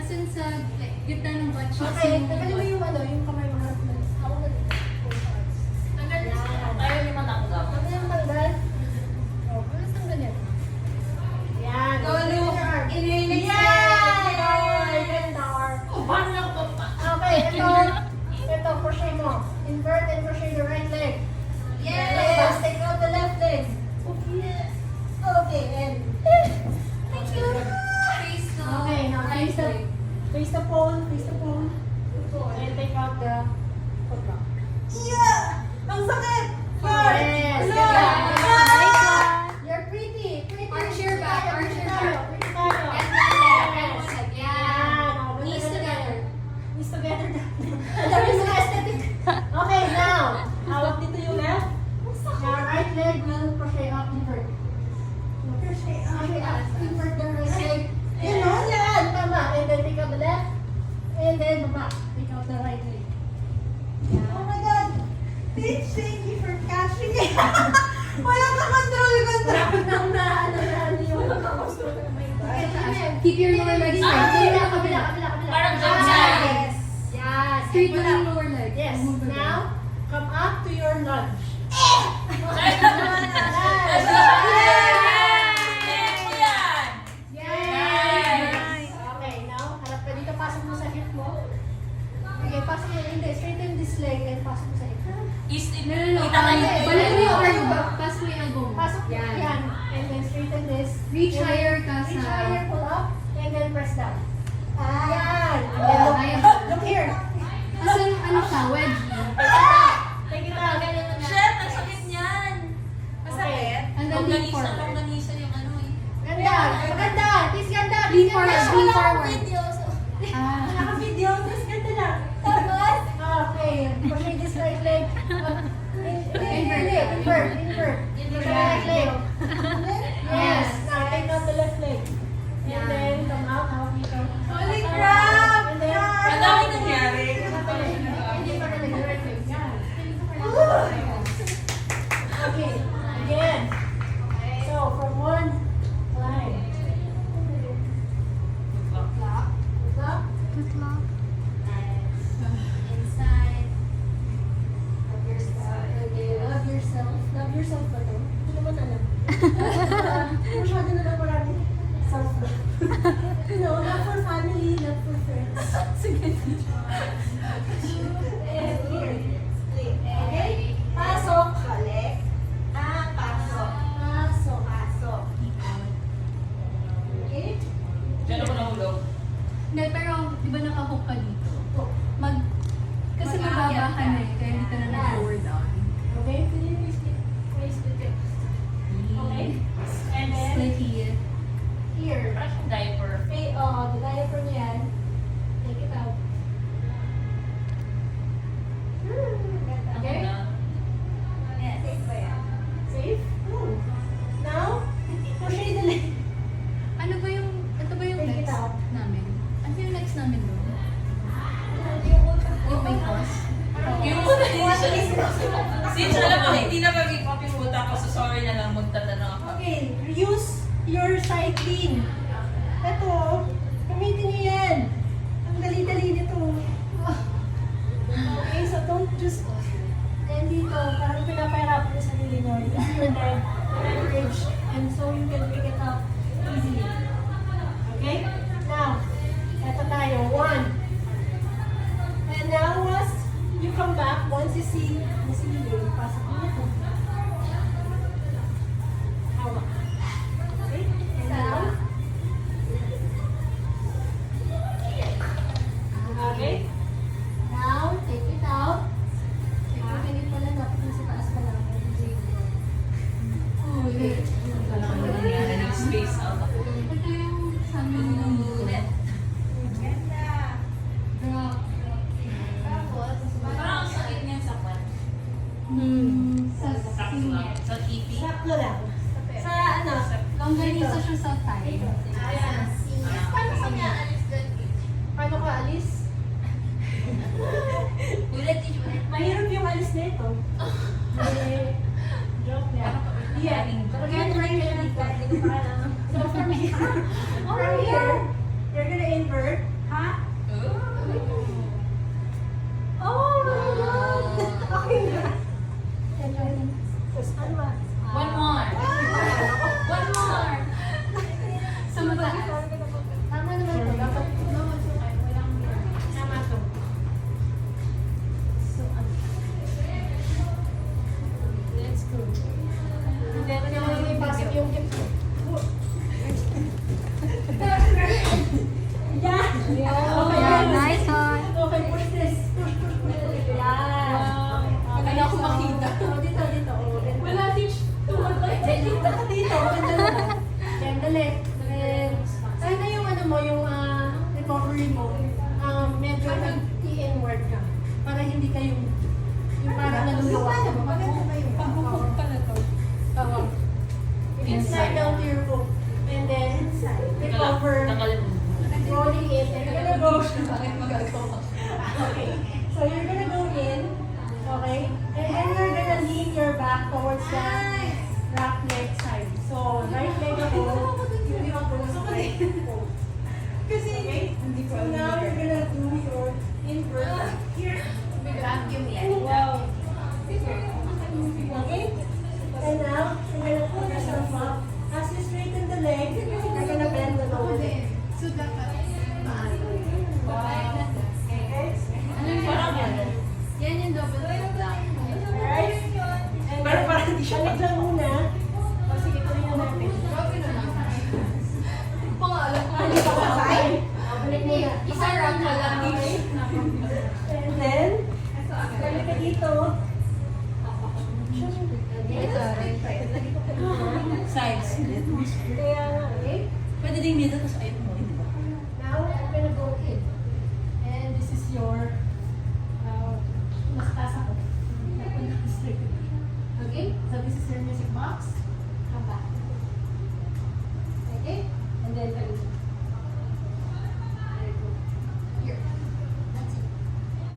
Asan sa gitna ng butt cheeks? Okay, tagalin mo yung yung kamay mo. Ako na din. Ayaw niyo matanggap. Ano yung tanggal? Oh, ano yung tanggal yan? Yan. Go, Lu. Inhaling Paano lang po pa? Okay, ito, crochet mo. Invert and crochet the right leg. Yes! Take out the left leg. Okay, and... Thank you! Face na. Okay, now face the pole, and take out the foot lock. Yeah! Ang sakit! Yes! Hello! Yeah. You're pretty. Arch your back, arch your back. Pretty tayo. And then left, and one leg. Yan. Yeah. Oh, Knees together. Knees together. Dami sa aesthetic. Okay, now. Hawak dito yung left. Now, right leg will crochet up, invert. Crochet up, invert the right leg. You know, yan. Tama. And then take out the left. And then baba. Take out the right leg. Oh my God! Thank you for catching it! Wala ka control! Keep your lower leg straight. Kabila. Parang jump Ah, side. yes. Yes. Straight lang yung lower leg. Yes. Move the Now, come up to your lunge. Yes. Okay, now, harap ka dito. Pasok mo sa hip mo. Okay, pasok mo. Hindi, straighten this leg and pasok mo sa hip. No. Balik mo yung arm back. Pass mo yung elbow mo. Pasok mo. Yan. And then straighten this. Reach And then higher ka Reach sa... higher, pull up. And then press down. Yan. And then Ayan. look here. Asan ano siya? Wedge. Take it out. Shit! Ang sakit niyan! Masakit? And then lean forward. Longganisa yung ano eh. Ganda. Maganda. Please ganda. Lean Please forward. ganda. Lean forward. Wala Ah. kang video. Please ganda lang. Tapos? Okay. Crochet this right leg. Invert. Invert the right leg. Yes. Now take out the left leg. And then come out. Hawak dito. Holy crap! And then... Ang dami nangyari. Hindi pa na nag-right leg. Yan. Okay. Again. So, from one line. Lock. Lock. Good luck. Inside. Love yourself. Okay, love yourself. Love yourself ba to? Hindi naman alam. Masyado na lang marami. Self-love. No, not for family, not for friends. Sige. And here. Okay? Pasok. Balik. Pasok. Pasok. Pasok. Okay? Diyan ako nahulog. Hindi, pero di ba nakahook ka dito? Kasi Mag-aakyat mababa ka ka. na eh, kaya hindi ka na nag-lower down. Okay? Pwede yung split it. Okay? And then, Slightly. here. Parang siyang diaper. Okay, the diaper niya yan. Take it out. Okay? Yes. Safe? Now, crochet the leg. Ano ba yung, ito ba yung Take it next out. namin? Ano yung next namin doon? Yung may cross? Yung since alam ko, hindi na mag-copy mo tapos so sorry na lang magtatanong ako. Okay, use your side lean. Ito, gamitin niyo yan. Ang dali-dali nito. Okay, so don't just stand dito. Parang pinapahirapan yung sarili nyo. Use your leg, leverage, and so you can pick it up easily. Okay? Now, eto tayo. One. And now, once you come back, once you see the ceiling, pasok mo na ito. Hawak. Okay? And now, okay? Now, take it out. Ganit pala, dapat nasa taas ka lang. Okay. Space out ako. Ito yung sa amin yung Ulit. drop. Parang ang sakit niyan sa kwan. Sa Sakto lang. Sa TV. Sakto lang. Sa ano? longganisa siya sa thigh. Paano ka niya alis doon? Paano ka alis? Ulit, Mahirap yung alis nito. Joke lang. Yeah. Again, right here dito. So from here, you're gonna invert. Tapos ano ba? One more. One more! Sa mataas. Tama naman to. Dapat, no, it's okay. Walang Tama to. So, Let's go. And then, kailangan mo ipasok yung hip mo. Yeah! Okay, nice one. Okay, push this. Push. Yeah. Wala akong makita. Dito. Oh, ganito. Wala, teach. Dito. Ganda naman. Yan, dali. Sana yung ano mo, yung recovery mo, medyo nag-inward ka. Para hindi ka yung parang naluluwa. Pagkukuk pala to. Oo. You can slide down to your hook. And then, recover. Rolling in. And you're gonna go. Okay. So you're gonna go in. Okay? And then you're gonna lean your back towards the rack leg side. So, right leg ako. Yung ako sa right hook. Okay? So now you're gonna do your invert. Here. Vacuum yan. Wow. Okay? And now, you're gonna pull yourself up. As you straighten the leg, you're gonna bend the lower leg. So, dapat maano. Okay? Parang yan. Yan yung double lang. Alright? And Pero parang hindi siya balik lang muna. O sige, tuloy na natin. Grabe na lang. Pangalan ko. Balik muna. Isa round na lang. Okay? And then, balik ka dito. Sides. Kaya nga, okay? Pwede din dito, tapos ayun mo, di ba? Now, I'm gonna go in. And this is your, mas taas ako. Okay? So this is your music box. Come back.